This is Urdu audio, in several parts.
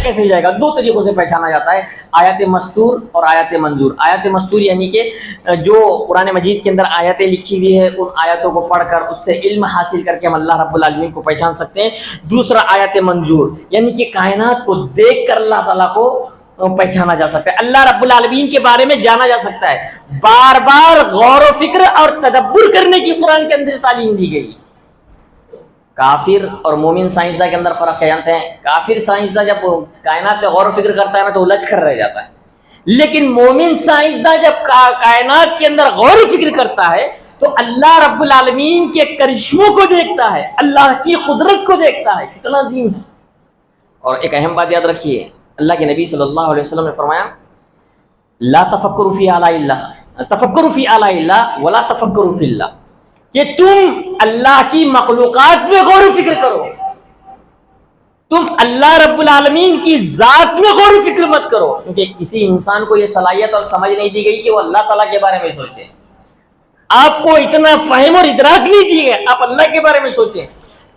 کیسے جائے گا؟ دو طریقوں سے پہچانا جاتا ہے، آیات مستور اور آیات منظور۔ آیات مستور یعنی کہ جو قرآن مجید کے اندر آیتیں لکھی ہوئی ہے، ان آیتوں کو پڑھ کر اس سے علم حاصل کر کے ہم اللہ رب العالمین کو پہچان سکتے ہیں۔ دوسرا آیات منظور یعنی کہ کائنات کو دیکھ کر اللہ تعالیٰ کو پہچانا جا سکتا ہے، اللہ رب العالمین کے بارے میں جانا جا سکتا ہے۔ بار بار غور و فکر اور تدبر کرنے کی قرآن کے اندر تعلیم دی گئی۔ کافر اور مومن سائنسداں کے اندر فرق کیا جانتے ہیں؟ کافر سائنسداں جب کائنات پہ غور و فکر کرتا ہے نا تو الجھ کر رہ جاتا ہے، لیکن مومن سائنسداں جب کائنات کے اندر غور و فکر کرتا ہے تو اللہ رب العالمین کے کرشموں کو دیکھتا ہے، اللہ کی قدرت کو دیکھتا ہے، کتنا عظیم ہے۔ اور ایک اہم بات یاد رکھیے، اللہ کے نبی صلی اللہ علیہ وسلم نے فرمایا لا تفکروا فی آلاء اللہ، تفکروا فی آلاء اللہ ولا تفکروا فی اللہ، کہ تم اللہ کی مخلوقات میں غور و فکر کرو، تم اللہ رب العالمین کی ذات میں غور و فکر مت کرو، کیونکہ کسی انسان کو یہ صلاحیت اور سمجھ نہیں دی گئی کہ وہ اللہ تعالیٰ کے بارے میں سوچے۔ آپ کو اتنا فہم اور ادراک نہیں دی گئی آپ اللہ کے بارے میں سوچیں،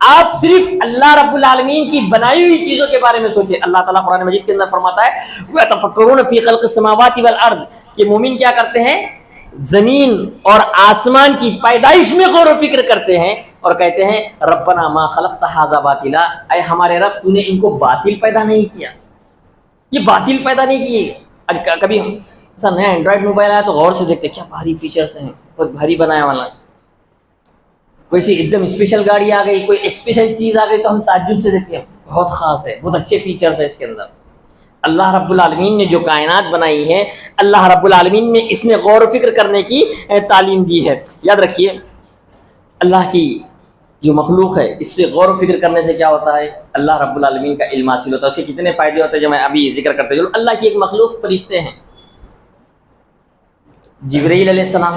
آپ صرف اللہ رب العالمین کی بنائی ہوئی چیزوں کے بارے میں سوچیں۔ اللہ تعالیٰ قرآن مجید کے اندر فرماتا ہے وَيَتَفَكَّرُونَ فِي خَلْقِ السَّمَاوَاتِ وَالْأَرْضِ، کہ مومن کیا کرتے ہیں؟ زمین اور آسمان کی پیدائش میں غور و فکر کرتے ہیں اور کہتے ہیں ربنا ما خلقت ھذا باطلا، اے ہمارے رب تو نے ان کو باطل پیدا نہیں کیا، یہ باطل پیدا نہیں کیے۔ کبھی ایسا نیا اینڈرائڈ موبائل آیا تو غور سے دیکھتے کیا بھاری فیچرز ہیں، بہت بھاری بنایا والا، کوئی سی ایک دم اسپیشل گاڑی آ گئی، کوئی اسپیشل چیز آ گئی تو ہم تعجب سے دیکھتے ہیں بہت خاص ہے، بہت اچھے فیچرز ہیں اس کے اندر۔ اللہ رب العالمین نے جو کائنات بنائی ہے، اللہ رب العالمین نے اس میں غور و فکر کرنے کی تعلیم دی ہے۔ یاد رکھیے اللہ کی جو مخلوق ہے اس سے غور و فکر کرنے سے کیا ہوتا ہے؟ اللہ رب العالمین کا علم حاصل ہوتا ہے، اس کے کتنے فائدے ہوتے ہیں جو میں ابھی ذکر کرتے چلوں۔ اللہ کی ایک مخلوق فرشتے ہیں، جبرائیل علیہ السلام۔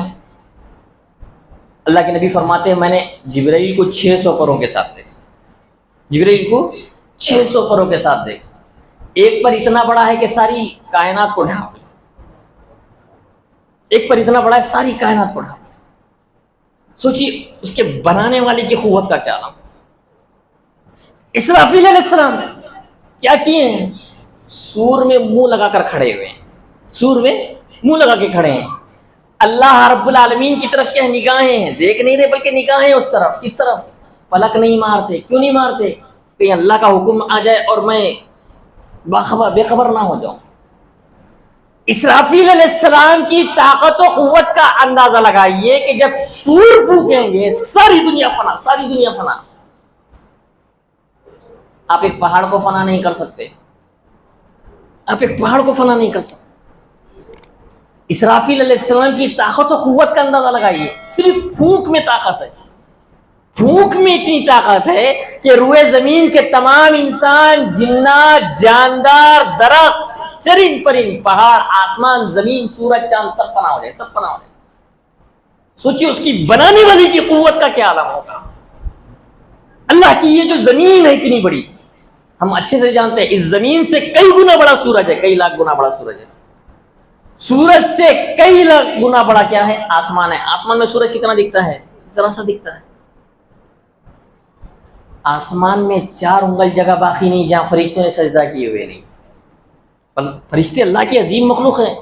اللہ کے نبی فرماتے ہیں میں نے جبرائیل کو 600 پروں کے ساتھ دیکھا، جبرائیل کو 600 پروں کے ساتھ دیکھا، ایک پر اتنا بڑا ہے کہ ساری کائنات کو ڈھانپ لے، ایک پر اتنا بڑا ہے ساری کائنات کو ڈھانپ لے۔ سوچیے اس کے بنانے والے کی قوت کا کیا نام۔ اسرافیل علیہ السلام کیا کیے ہیں؟ سور میں منہ لگا کر کھڑے ہوئے ہیں، سور میں منہ لگا کے کھڑے ہیں۔ اللہ رب العالمین کی طرف کیا نگاہیں ہیں، دیکھ نہیں رہے بلکہ نگاہیں اس طرف، کس طرف؟ پلک نہیں مارتے، کیوں نہیں مارتے؟ کہ اللہ کا حکم آ جائے اور میں بے خبر نہ ہو جاؤں۔ اسرافیل علیہ السلام کی طاقت و قوت کا اندازہ لگائیے کہ جب سور پھونکیں گے ساری دنیا فنا، ساری دنیا فنا۔ آپ ایک پہاڑ کو فنا نہیں کر سکتے، آپ ایک پہاڑ کو فنا نہیں کر سکتے۔ اسرافیل علیہ السلام کی طاقت و قوت کا اندازہ لگائیے، صرف پھونک میں طاقت ہے، پھونک میں اتنی طاقت ہے کہ روئے زمین کے تمام انسان، جنات، جاندار، درخت، چرند پرند، پہاڑ، آسمان، زمین، سورج، چاند سب فنا ہو جائے، سب فنا ہو جائے۔ سوچیے اس کی بنانے والی کی قوت کا کیا عالم ہوگا۔ اللہ کی یہ جو زمین ہے اتنی بڑی، ہم اچھے سے جانتے ہیں اس زمین سے کئی گنا بڑا سورج ہے، کئی لاکھ گنا بڑا سورج ہے۔ سورج سے کئی لاکھ گنا بڑا کیا ہے؟ آسمان ہے۔ آسمان میں سورج کتنا دکھتا ہے؟ ذرا سا دکھتا ہے۔ آسمان میں 4 انگل جگہ باقی نہیں جہاں فرشتوں نے سجدہ کیے ہوئے نہیں۔ فرشتے اللہ کی عظیم مخلوق ہیں،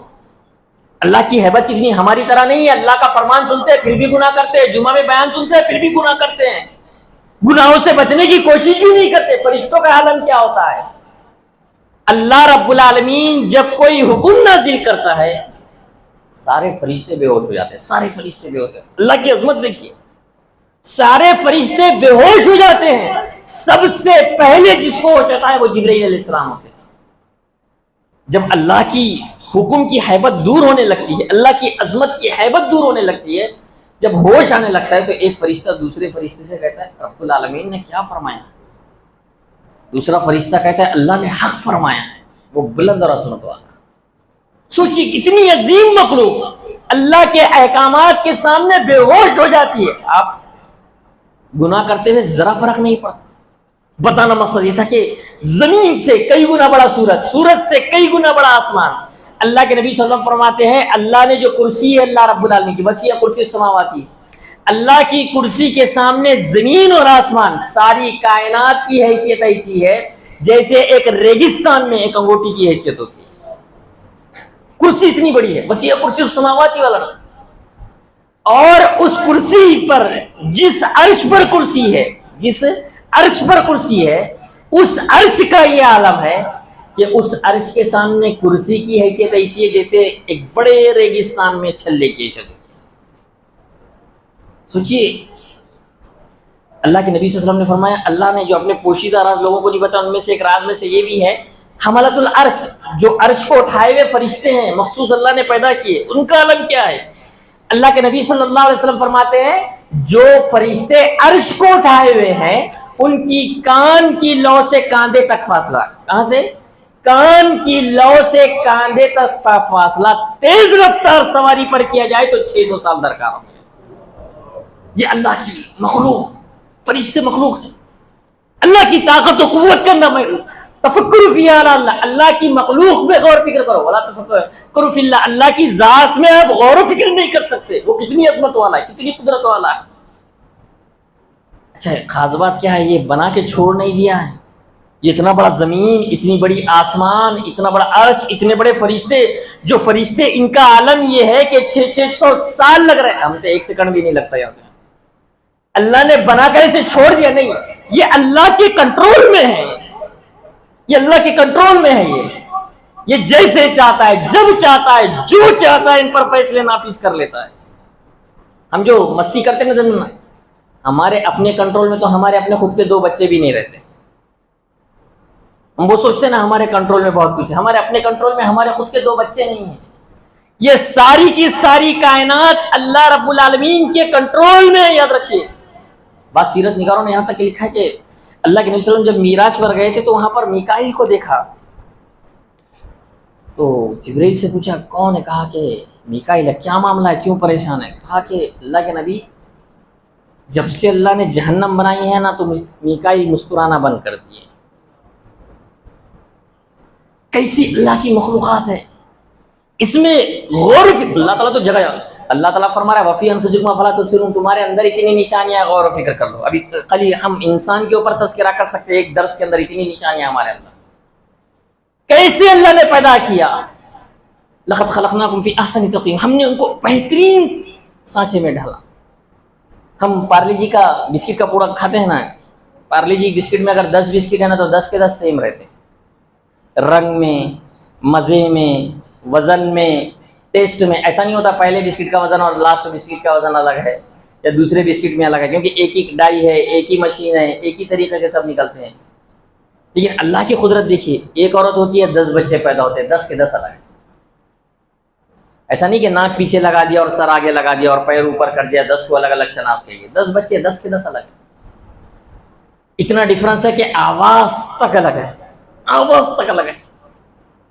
اللہ کی ہیبت کتنی ہماری طرح نہیں ہے۔ اللہ کا فرمان سنتے ہیں پھر بھی گناہ کرتے ہیں، جمعہ میں بیان سنتے ہیں پھر بھی گناہ کرتے ہیں، گناہوں سے بچنے کی کوشش بھی نہیں کرتے۔ فرشتوں کا عالم کیا ہوتا ہے؟ اللہ رب العالمین جب کوئی حکم نازل کرتا ہے سارے فرشتے بے ہوش ہو جاتے ہیں، سارے فرشتے بے ہوش ہو جاتے ہیں۔ اللہ کی عظمت دیکھیے، سارے فرشتے بے ہوش ہو جاتے ہیں۔ سب سے پہلے جس کو ہوش آتا ہے وہ جبرائیل علیہ السلام ہوتے ہیں۔ جب اللہ کی حکم کی ہیبت دور ہونے لگتی ہے، اللہ کی عظمت کی ہیبت دور ہونے لگتی ہے، جب ہوش آنے لگتا ہے تو ایک فرشتہ دوسرے فرشتے سے کہتا ہے رب العالمین نے کیا فرمایا، دوسرا فرشتہ کہتا ہے اللہ نے حق فرمایا ہے، وہ بلند اور عظمت والا۔ سوچیے کتنی عظیم مخلوق اللہ کے احکامات کے سامنے بے ہوش ہو جاتی ہے۔ آپ گناہ کرتے ہوئے ذرا فرق نہیں پڑتا۔ بتانا مقصد یہ تھا کہ زمین سے کئی گنا بڑا سورج، سورج سے کئی گنا بڑا آسمان۔ اللہ کے نبی صلی اللہ علیہ وسلم فرماتے ہیں اللہ نے جو کرسی ہے اللہ رب العالمین کی، وسیع کرسی السماواتی، اللہ کی کرسی کے سامنے زمین اور آسمان، ساری کائنات کی حیثیت ایسی ہے جیسے ایک ریگستان میں ایک انگوٹھی کی حیثیت ہوتی ہے. کرسی اتنی بڑی ہے, وسیع کرسی السماواتی والا, اور اس کرسی پر جس عرش پر کرسی ہے, جس عرش پر کرسی ہے, اس عرش کا یہ عالم ہے کہ اس عرش کے سامنے کرسی کی حیثیت ایسی ہے جیسے ایک بڑے ریگستان میں چھلے کی حیثیت ہوتی ہے. سوچئے, اللہ کے نبی صلی اللہ علیہ وسلم نے فرمایا اللہ نے جو اپنے پوشیدہ راز لوگوں کو نہیں بتایا, ان میں سے ایک راز میں سے یہ بھی ہے حملۃ العرش, جو عرش کو اٹھائے ہوئے فرشتے ہیں مخصوص اللہ نے پیدا کیے, ان کا عالم کیا ہے. اللہ کے نبی صلی اللہ علیہ وسلم فرماتے ہیں جو فرشتے عرش کو اٹھائے ہوئے ہیں ان کی کان کی لو سے کاندھے تک فاصلہ, کہاں سے, کان کی لو سے کاندھے تک فاصلہ تیز رفتار سواری پر کیا جائے تو 600 سال درکار ہوں گے. یہ اللہ کی مخلوق, فرشتے مخلوق ہیں, اللہ کی طاقت و قوت کا نام. تفکر فی اللہ, اللہ کی مخلوق میں غور فکر کرو. ولا تفکر فی اللہ, اللہ کی ذات میں آپ غور و فکر نہیں کر سکتے, وہ کتنی عظمت والا ہے, کتنی قدرت والا ہے. اچھا خاص بات کیا ہے, یہ بنا کے چھوڑ نہیں دیا ہے. یہ اتنا بڑا زمین, اتنی بڑی آسمان, اتنا بڑا عرش, اتنے بڑے فرشتے, جو فرشتے ان کا عالم یہ ہے کہ 600 سال لگ رہے ہیں, ہم تو 1 سیکنڈ بھی نہیں لگتا یہاں سے. اللہ نے بنا کر اسے چھوڑ دیا نہیں, یہ اللہ کے کنٹرول میں ہے, یہ اللہ کے کنٹرول میں ہے. یہ جیسے چاہتا ہے, جب چاہتا ہے, جو چاہتا ہے ان پر فیصلے نافذ کر لیتا ہے. ہم جو مستی کرتے ہیں نا, ہمارے اپنے کنٹرول میں تو ہمارے اپنے خود کے 2 بچے بھی نہیں رہتے. ہم وہ سوچتے ہیں نا ہمارے کنٹرول میں بہت کچھ ہے, ہمارے اپنے کنٹرول میں ہمارے خود کے 2 بچے نہیں ہیں. یہ ساری کی ساری کائنات اللہ رب العالمین کے کنٹرول میں ہے, یاد رکھیے. بات سیرت نگاروں نے یہاں تک لکھا ہے کہ اللہ کے نبی صلی اللہ علیہ وسلم جب معراج پر گئے تھے تو وہاں پر میکائیل کو دیکھا, تو جبریل سے پوچھا کون ہے, کہا کہ میکائیل ہے, کیا معاملہ ہے, کیوں پریشان ہے. کہا کہ اللہ کے نبی جب سے اللہ نے جہنم بنائی ہے نا تو میکائیل مسکرانا بند کر دیے. کیسی اللہ کی مخلوقات ہے, اس میں غور و فکر. اللہ تعالیٰ تو جگہ, اللہ تعالیٰ فرما رہا ہے وفی انفسکم افلا تبصرون, تمہارے اندر اتنی نشانیاں, غور و فکر کر لو. ابھی کل ہم انسان کے اوپر تذکرہ کر سکتے ہیں, ایک درس کے اندر اتنی نشانیاں ہمارے اندر. کیسے اللہ نے پیدا کیا, لقد خلقناکم فی احسن تقویم, ہم نے ان کو بہترین سانچے میں ڈالا. ہم پارلے جی کا بسکٹ کا پوڑا کھاتے ہیں نا, پارلے جی بسکٹ میں اگر 10 بسکٹ ہے نا تو 10 کے 10 سیم رہتے ہیں, رنگ میں, مزے میں, وزن میں, ٹیسٹ میں. ایسا نہیں ہوتا پہلے بسکٹ کا وزن اور لاسٹ بسکٹ کا وزن الگ ہے یا دوسرے بسکٹ میں الگ ہے, کیونکہ ایک ہی ڈائی ہے, ایک ہی مشین ہے, ایک ہی طریقے کے سب نکلتے ہیں. لیکن اللہ کی قدرت دیکھیے, ایک عورت ہوتی ہے 10 بچے پیدا ہوتے ہیں, 10 کے 10 الگ ہیں. ایسا نہیں کہ ناک پیچھے لگا دیا اور سر آگے لگا دیا اور پیر اوپر کر دیا, 10 کو الگ الگ شناخت کے لیے. 10 بچے 10 کے 10 الگ ہیں. اتنا ڈفرنس ہے کہ آواز تک الگ ہے, آواز تک الگ ہے.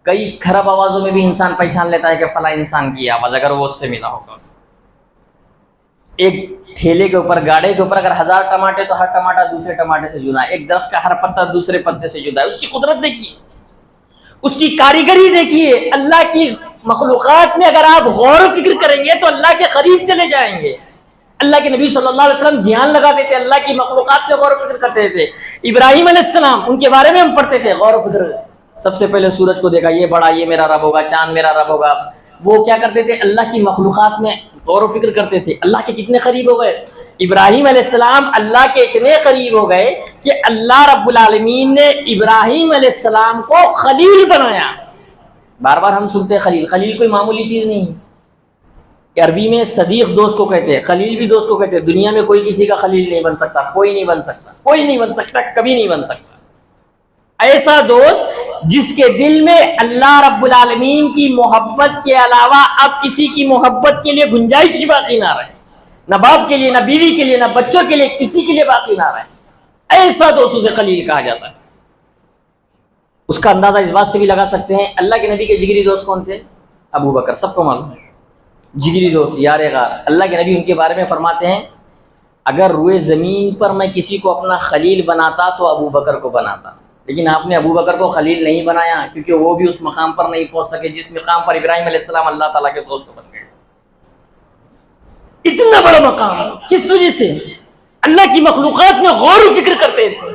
کئی خراب آوازوں میں بھی انسان پہچان لیتا ہے کہ فلاں انسان کی آواز, اگر وہ اس سے ملا ہوگا. ایک ٹھیلے کے اوپر, گاڑی کے اوپر اگر 1000 ٹماٹے تو ہر ٹماٹا دوسرے ٹماٹے سے جدا ہے. ایک درخت کا ہر پتا دوسرے پتے سے جدا ہے. اس کی قدرت دیکھیے, اس کی کاریگری دیکھیے. اللہ کی مخلوقات میں اگر آپ غور و فکر کریں گے تو اللہ کے قریب چلے جائیں گے. اللہ کے نبی صلی اللہ علیہ وسلم دھیان لگاتے تھے, اللہ کی مخلوقات میں غور و فکر کرتے تھے. ابراہیم علیہ السلام, ان کے بارے میں ہم پڑھتے تھے, غور و فکر. سب سے پہلے سورج کو دیکھا, یہ بڑا, یہ میرا رب ہوگا, چاند میرا رب ہوگا. وہ کیا کرتے تھے, اللہ کی مخلوقات میں غور و فکر کرتے تھے. اللہ کے کتنے قریب ہو گئے. ابراہیم علیہ السلام اللہ کے اتنے قریب ہو گئے کہ اللہ رب العالمین نے ابراہیم علیہ السلام کو خلیل بنایا. بار بار ہم سنتے ہیں خلیل, خلیل کوئی معمولی چیز نہیں. عربی میں صدیق دوست کو کہتے ہیں, خلیل بھی دوست کو کہتے ہیں. دنیا میں کوئی کسی کا خلیل نہیں بن سکتا, کوئی نہیں بن سکتا, کوئی نہیں بن سکتا, کبھی نہیں بن سکتا. ایسا دوست جس کے دل میں اللہ رب العالمین کی محبت کے علاوہ اب کسی کی محبت کے لیے گنجائش باقی نہ رہے, نہ باپ کے لیے, نہ بیوی کے لیے, نہ بچوں کے لیے, کسی کے لیے باقی نہ رہے. ایسا دوست اسے خلیل کہا جاتا ہے. اس کا اندازہ اس بات سے بھی لگا سکتے ہیں, اللہ کے نبی کے جگری دوست کون تھے, ابو بکر. سب کو معلوم ہے جگری دوست, یار غار. اللہ کے نبی ان کے بارے میں فرماتے ہیں اگر روئے زمین پر میں کسی کو اپنا خلیل بناتا تو ابو بکر کو بناتا. لیکن آپ نے ابو بکر کو خلیل نہیں بنایا کیونکہ وہ بھی اس مقام پر نہیں پہنچ سکے جس مقام پر ابراہیم علیہ السلام اللہ تعالیٰ کے دوست بن گئے. اتنا بڑا مقام کس وجہ سے؟ اللہ کی مخلوقات میں غور و فکر کرتے تھے,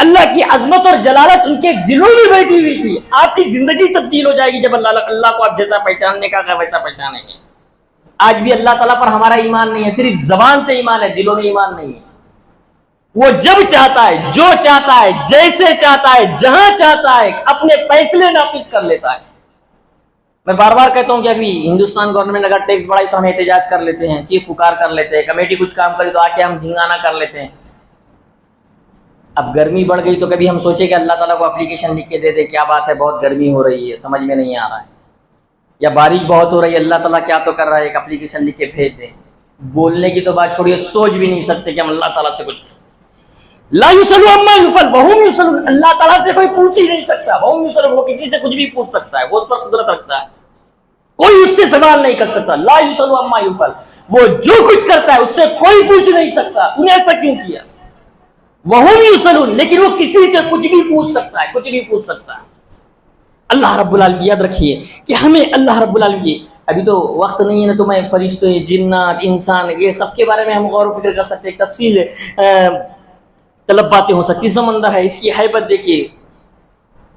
اللہ کی عظمت اور جلالت ان کے دلوں میں بیٹھی ہوئی تھی. آپ کی زندگی تبدیل ہو جائے گی جب اللہ کو آپ جیسا پہچاننے کا ویسا پہچانیں گے. آج بھی اللہ تعالیٰ پر ہمارا ایمان نہیں ہے, صرف زبان سے ایمان ہے, دلوں میں ایمان نہیں ہے. وہ جب چاہتا ہے, جو چاہتا ہے, جیسے چاہتا ہے, جہاں چاہتا ہے, اپنے فیصلے نافذ کر لیتا ہے. میں بار بار کہتا ہوں کہ ابھی ہندوستان گورنمنٹ اگر ٹیکس بڑھائی تو ہم احتجاج کر لیتے ہیں, چیخ پکار کر لیتے ہیں, کمیٹی کچھ کام کرے تو آ کے ہم دھنگانا کر لیتے ہیں. اب گرمی بڑھ گئی تو کبھی ہم سوچے کہ اللہ تعالیٰ کو اپلیکیشن لکھ کے دے دے, کیا بات ہے بہت گرمی ہو رہی ہے, سمجھ میں نہیں آ رہا ہے, یا بارش بہت ہو رہی ہے, اللہ تعالیٰ کیا تو کر رہا ہے, ایک اپلیکیشن لکھ کے بھیج دیں. بولنے کی تو بات چھوڑیے, سوچ بھی نہیں سکتے کہ ہم اللہ تعالیٰ سے کچھ. لا یسأل عما یفعل وهم یسألون, اللہ تعالیٰ سے کوئی پوچھ ہی نہیں سکتا. وهم یسألون, وہ کسی سے کچھ بھی پوچھ سکتا ہے, وہ اس پر قدرت رکھتا ہے, کوئی اس سے سوال نہیں کر سکتا. لا یسأل عما یفعل, وہ جو کچھ کرتا ہے اس سے کوئی پوچھ نہیں سکتا انہیں ایسا کیوں کیا. وهم یسألون, لیکن وہ کسی سے کچھ بھی پوچھ سکتا ہے, کچھ بھی پوچھ سکتا ہے. اللہ رب العالمین, یاد رکھیے کہ ہمیں اللہ رب العالمین, ابھی تو وقت نہیں ہے نا, تو میں فرشتے, جنات, انسان, یہ سب کے بارے میں ہم غور و فکر کر سکتے ہیں, ایک تفصیل طلب باتیں ہو سکتی. سمندر ہے, اس کی حیبت دیکھیے,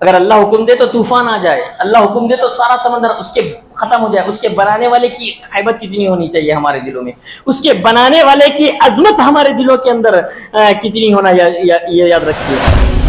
اگر اللہ حکم دے تو طوفان آ جائے, اللہ حکم دے تو سارا سمندر اس کے ختم ہو جائے. اس کے بنانے والے کی حیبت کتنی ہونی چاہیے ہمارے دلوں میں, اس کے بنانے والے کی عظمت ہمارے دلوں کے اندر کتنی ہونا, یہ یاد رکھیے.